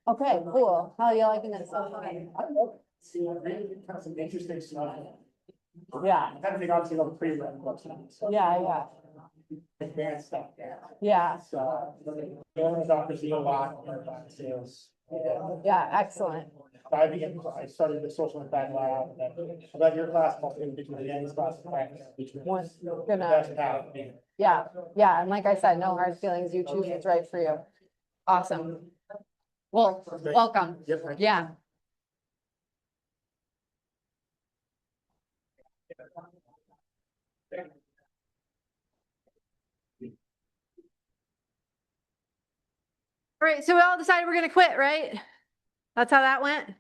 Okay, cool. How are you liking it so far? See, I think kind of some interesting stuff. Yeah, I kind of think obviously all the pre-run books. yeah. Advanced stuff, yeah. Yeah, So, doctors do a lot of sales. yeah, excellent. Diving in, I started the social impact lab, and then about your class, in between the end class. One's That's gonna, how. yeah, and like I said, no hard feelings. You choose what's right for you. Awesome. Well, welcome. Yep. Yeah. All right, so we all decided we're gonna quit, right? That's how that went?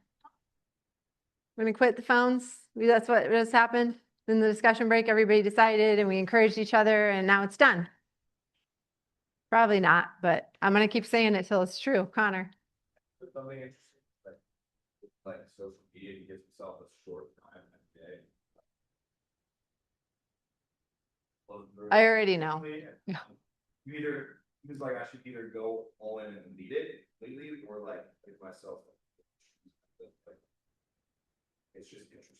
We're gonna quit the phones? That's what just happened? In the discussion break, everybody decided and we encouraged each other and now it's done. Probably not, but I'm gonna keep saying it till it's true. Connor. Something interesting, like social media, he gives himself a short time a day. I already know. You either, he was like, I should either go all in and lead it completely, or like give myself. It's just interesting.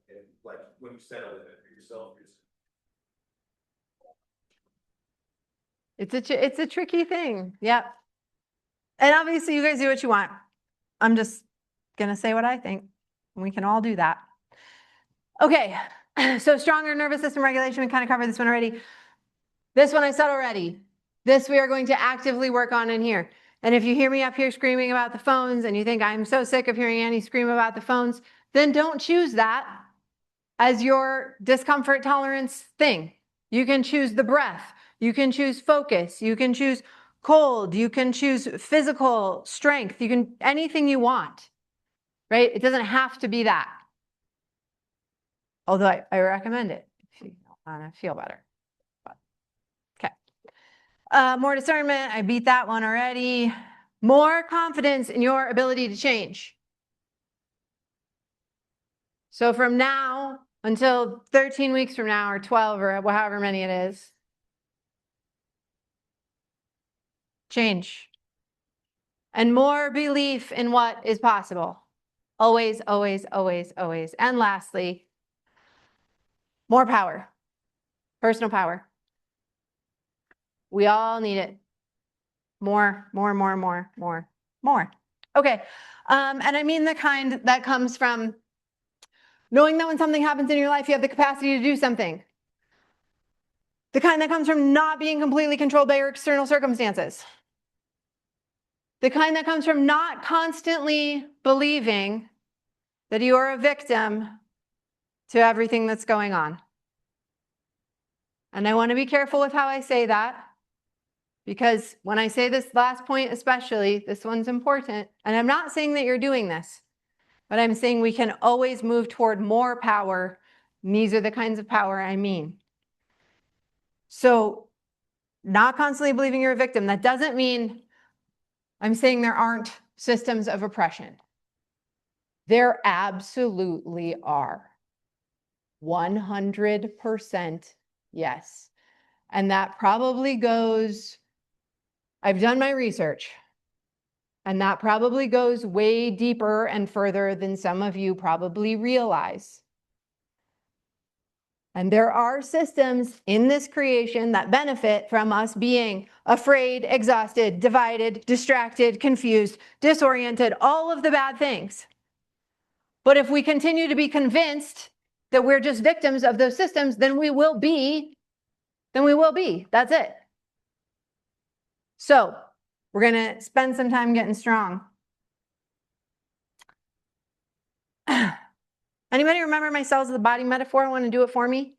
And like when you settle it for yourself, you're just. It's a tricky thing. Yep. And obviously you guys do what you want. I'm just gonna say what I think. We can all do that. Okay, so stronger nervous system regulation, we kind of covered this one already. This one I said already. This we are going to actively work on in here. And if you hear me up here screaming about the phones and you think I'm so sick of hearing Annie scream about the phones, then don't choose that as your discomfort tolerance thing. You can choose the breath. You can choose focus. You can choose cold. You can choose physical strength. You can anything you want, right? It doesn't have to be that. Although I recommend it if you want to feel better. But, okay. More discernment. I beat that one already. More confidence in your ability to change. So from now until 13 weeks from now or 12 or however many it is, change. And more belief in what is possible. Always, always, always, always. And lastly, more power. Personal power. We all need it. More. Okay. And I mean the kind that comes from knowing that when something happens in your life, you have the capacity to do something. The kind that comes from not being completely controlled by your external circumstances. The kind that comes from not constantly believing that you are a victim to everything that's going on. And I want to be careful with how I say that, because when I say this last point especially, this one's important. And I'm not saying that you're doing this, but I'm saying we can always move toward more power. And these are the kinds of power I mean. So not constantly believing you're a victim, that doesn't mean I'm saying there aren't systems of oppression. There absolutely are. 100% yes. And that probably goes, I've done my research, and that probably goes way deeper and further than some of you probably realize. And there are systems in this creation that benefit from us being afraid, exhausted, divided, distracted, confused, disoriented, all of the bad things. But if we continue to be convinced that we're just victims of those systems, then we will be. That's it. So we're going to spend some time getting strong. Anybody remember my cells of the body metaphor? Want to do it for me?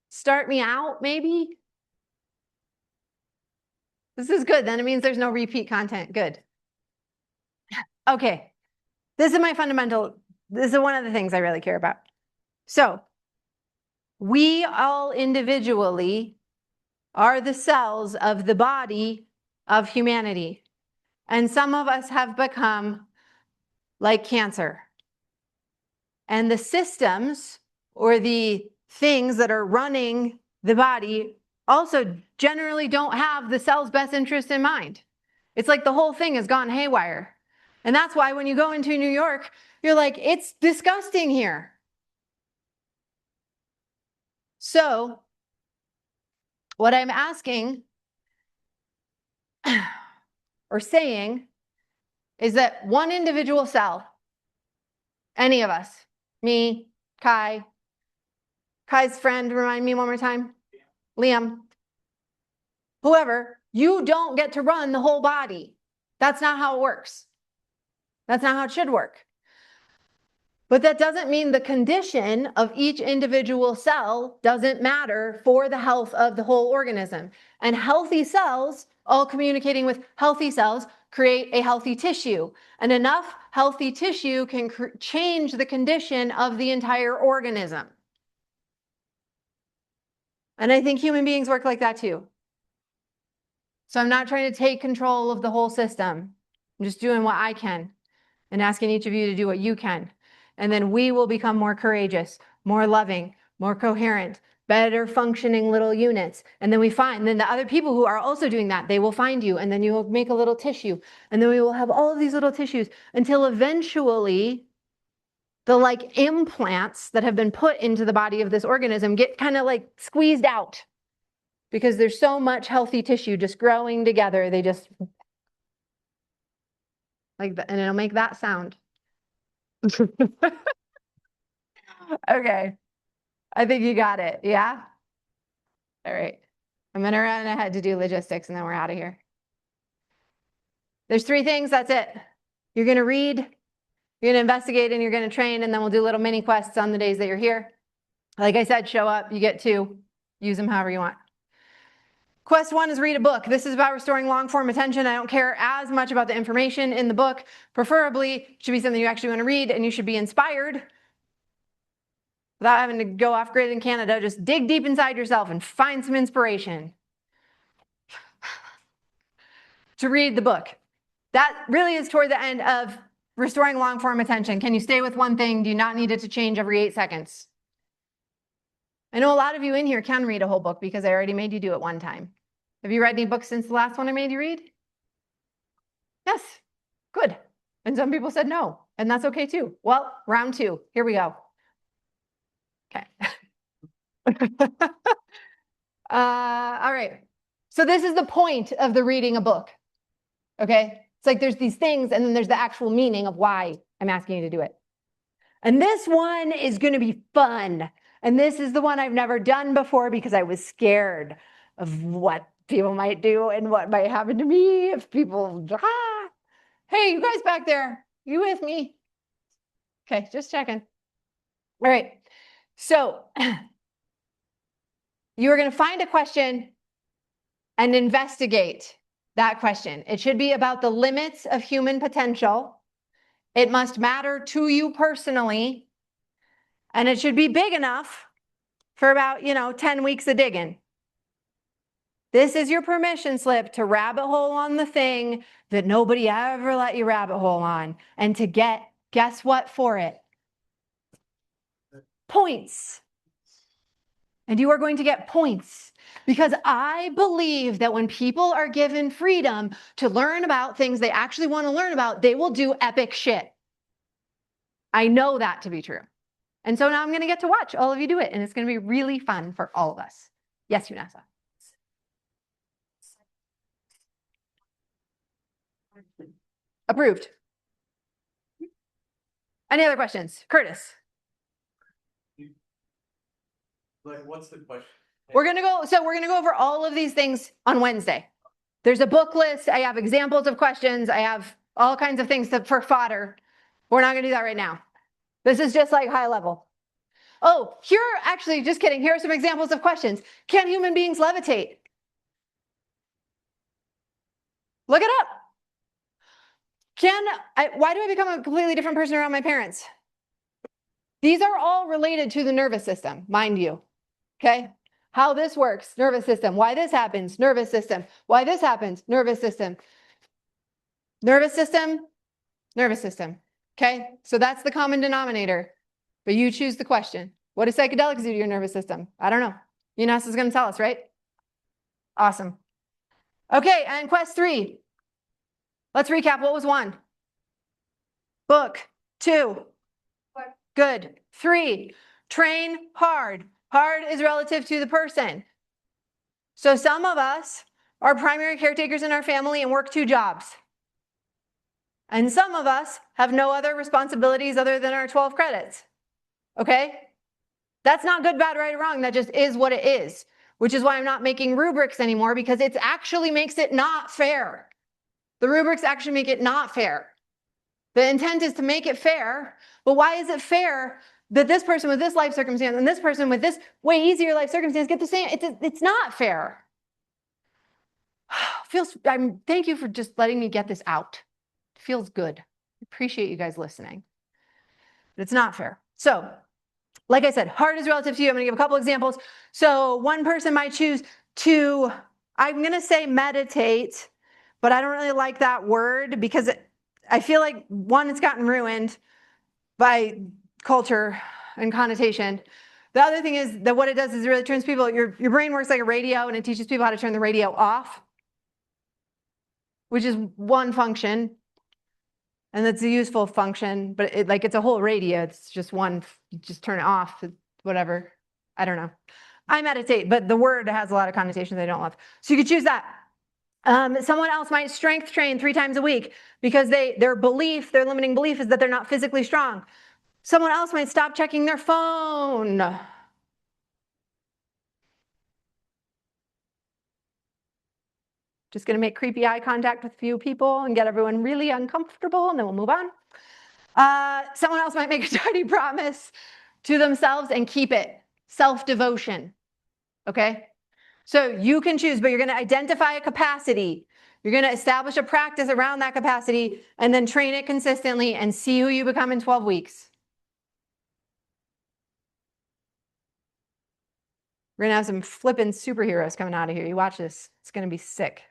Start me out, maybe? This is good. Then it means there's no repeat content. Good. Okay. This is my fundamental. This is one of the things I really care about. So we all individually are the cells of the body of humanity. And some of us have become like cancer. And the systems or the things that are running the body also generally don't have the cell's best interest in mind. It's like the whole thing has gone haywire. And that's why when you go into New York, you're like, it's disgusting here. So what I'm asking or saying is that one individual cell, any of us, me, Kai's friend, remind me one more time, Liam, whoever, you don't get to run the whole body. That's not how it works. That's not how it should work. But that doesn't mean the condition of each individual cell doesn't matter for the health of the whole organism. And healthy cells, all communicating with healthy cells, create a healthy tissue. And enough healthy tissue can change the condition of the entire organism. And I think human beings work like that too. So I'm not trying to take control of the whole system. I'm just doing what I can and asking each of you to do what you can. And then we will become more courageous, more loving, more coherent, better functioning little units. And then then the other people who are also doing that, they will find you, and then you will make a little tissue. And then we will have all of these little tissues until eventually the like implants that have been put into the body of this organism get kind of like squeezed out because there's so much healthy tissue just growing together. They just like that, and it'll make that sound. Okay. I think you got it. Yeah? All right. I'm going to run ahead to do logistics and then we're out of here. There's 3 things. That's it. You're going to read, you're going to investigate, and you're going to train, and then we'll do little mini quests on the days that you're here. Like I said, show up. You get 2. Use them however you want. Quest 1 is read a book. This is about restoring long form attention. I don't care as much about the information in the book. Preferably, it should be something you actually want to read, and you should be inspired without having to go off grid in Canada. Just dig deep inside yourself and find some inspiration to read the book. That really is toward the end of restoring long form attention. Can you stay with one thing? Do you not need it to change every 8 seconds? I know a lot of you in here can read a whole book because I already made you do it one time. Have you read any books since the last one I made you read? Yes, good. And some people said no, and that's okay too. Well, round 2, here we go. Okay. All right. So this is the point of the reading a book. Okay. It's like there's these things and then there's the actual meaning of why I'm asking you to do it. And this one is going to be fun. And this is the one I've never done before because I was scared of what people might do and what might happen to me if people, Hey, you guys back there, you with me? Okay, just checking. All right. So you are going to find a question and investigate that question. It should be about the limits of human potential. It must matter to you personally. And it should be big enough for about, 10 weeks of digging. This is your permission slip to rabbit hole on the thing that nobody ever let you rabbit hole on. And to get, guess what for it? Points. And you are going to get points because I believe that when people are given freedom to learn about things they actually want to learn about, they will do epic shit. I know that to be true. And so now I'm going to get to watch all of you do it, and it's going to be really fun for all of us. Yes, Unasa. Approved. Any other questions? Curtis. Like, what's the question? We're going to go over all of these things on Wednesday. There's a book list. I have examples of questions. I have all kinds of things for fodder. We're not going to do that right now. This is just like high level. Oh, actually, just kidding. Here are some examples of questions. Can human beings levitate? Look it up. Why do I become a completely different person around my parents? These are all related to the nervous system, mind you. Okay? How this works, nervous system. Why this happens, nervous system. Why this happens, nervous system. Nervous system, nervous system. Okay? So that's the common denominator. But you choose the question. What do psychedelics do to your nervous system? I don't know. UNAS is going to tell us, right? Awesome. Okay, and quest 3. Let's recap. What was 1? Book. 2. Good. 3. Train hard. Hard is relative to the person. So some of us are primary caretakers in our family and work 2 jobs. And some of us have no other responsibilities other than our 12 credits. Okay? That's not good, bad, right, or wrong. That just is what it is, which is why I'm not making rubrics anymore, because it actually makes it not fair. The rubrics actually make it not fair. The intent is to make it fair, but why is it fair that this person with this life circumstance and this person with this way easier life circumstance get the same? It's not fair. Thank you for just letting me get this out. It feels good. I appreciate you guys listening. But it's not fair. So, like I said, hard is relative to you. I'm going to give a couple examples. So one person might choose to, I'm going to say meditate, but I don't really like that word because I feel like, one, it's gotten ruined by culture and connotation. The other thing is that what it does is it really turns people, your brain works like a radio, and it teaches people how to turn the radio off, which is one function. And that's a useful function, but it's a whole radio. It's just one, you just turn it off, whatever. I don't know. I meditate, but the word has a lot of connotations I don't love. So you could choose that. Someone else might strength train 3 times a week because their limiting belief is that they're not physically strong. Someone else might stop checking their phone. Just going to make creepy eye contact with a few people and get everyone really uncomfortable, and then we'll move on. Someone else might make a tiny promise to themselves and keep it. Self-devotion. Okay? So you can choose, but you're going to identify a capacity. You're going to establish a practice around that capacity and then train it consistently and see who you become in 12 weeks. We're going to have some flippin' superheroes coming out of here. You watch this. It's going to be sick.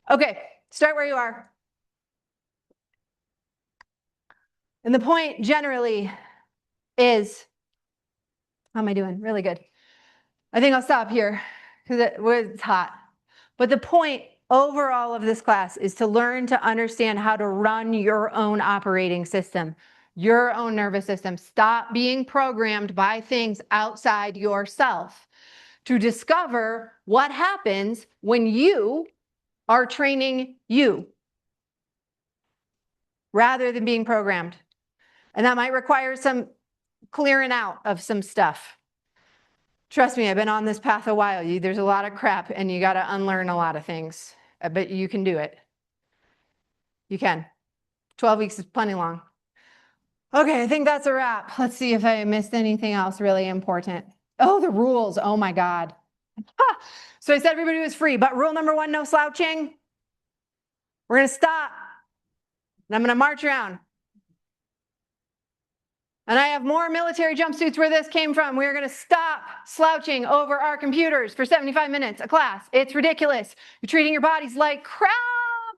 Okay, start where you are. And the point generally is, how am I doing? Really good. I think I'll stop here because it's hot. But the point overall of this class is to learn to understand how to run your own operating system, your own nervous system. Stop being programmed by things outside yourself to discover what happens when you are training you rather than being programmed. And that might require some clearing out of some stuff. Trust me, I've been on this path a while. There's a lot of crap and you got to unlearn a lot of things, but you can do it. You can. 12 weeks is plenty long. Okay, I think that's a wrap. Let's see if I missed anything else really important. Oh, the rules. Oh my God. So I said everybody was free, but rule number 1, no slouching. We're going to stop. And I'm going to march around. And I have more military jumpsuits where this came from. We're going to stop slouching over our computers for 75 minutes a class. It's ridiculous. You're treating your bodies like crap,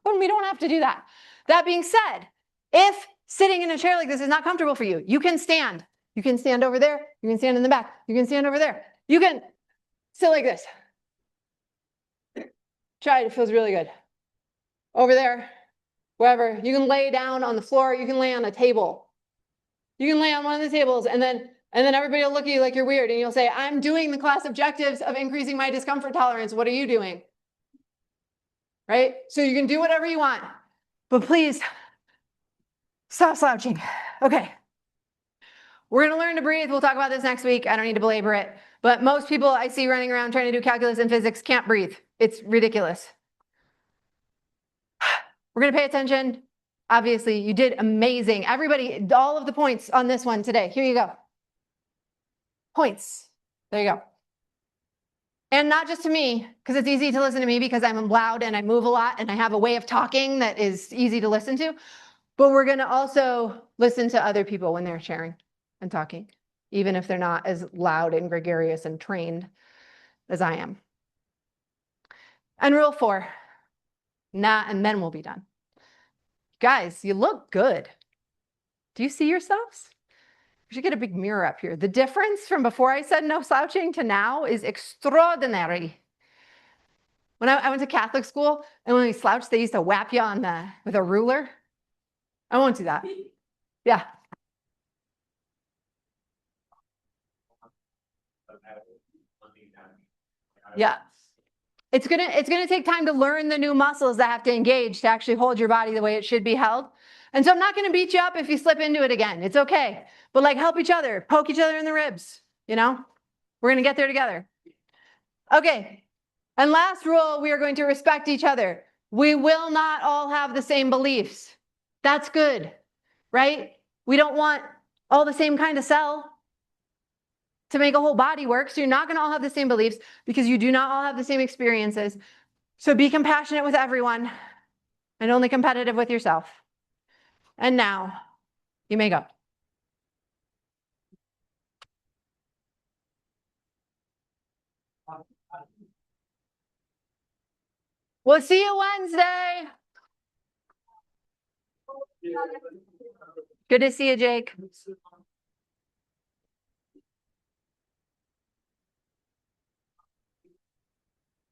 and we don't have to do that. That being said, if sitting in a chair like this is not comfortable for you, you can stand. You can stand over there. You can stand in the back. You can stand over there. You can sit like this. Try it. It feels really good. Over there, wherever. You can lay down on the floor. You can lay on a table. You can lay on one of the tables, and then everybody will look at you like you're weird, and you'll say, I'm doing the class objectives of increasing my discomfort tolerance. What are you doing? Right? So you can do whatever you want, but please stop slouching. Okay. We're going to learn to breathe. We'll talk about this next week. I don't need to belabor it, but most people I see running around trying to do calculus and physics can't breathe. It's ridiculous. We're going to pay attention. Obviously, you did amazing. Everybody, all of the points on this one today. Here you go. Points. There you go. And not just to me, because it's easy to listen to me because I'm loud and I move a lot and I have a way of talking that is easy to listen to. But we're going to also listen to other people when they're sharing and talking, even if they're not as loud and gregarious and trained as I am. And rule 4, and then we'll be done. Guys, you look good. Do you see yourselves? We should get a big mirror up here. The difference from before I said no slouching to now is extraordinary. When I went to Catholic school, and when we slouched, they used to whap you on with a ruler. I won't do that. Yeah. Yeah. It's gonna take time to learn the new muscles that have to engage to actually hold your body the way it should be held. And so I'm not gonna beat you up if you slip into it again. It's okay. But like help each other, poke each other in the ribs, you know? We're gonna get there together. Okay. And last rule, we are going to respect each other. We will not all have the same beliefs. That's good, right? We don't want all the same kind of cell to make a whole body work. So you're not going to all have the same beliefs because you do not all have the same experiences. So be compassionate with everyone and only competitive with yourself. And now you may go. We'll see you Wednesday. Good to see you, Jake.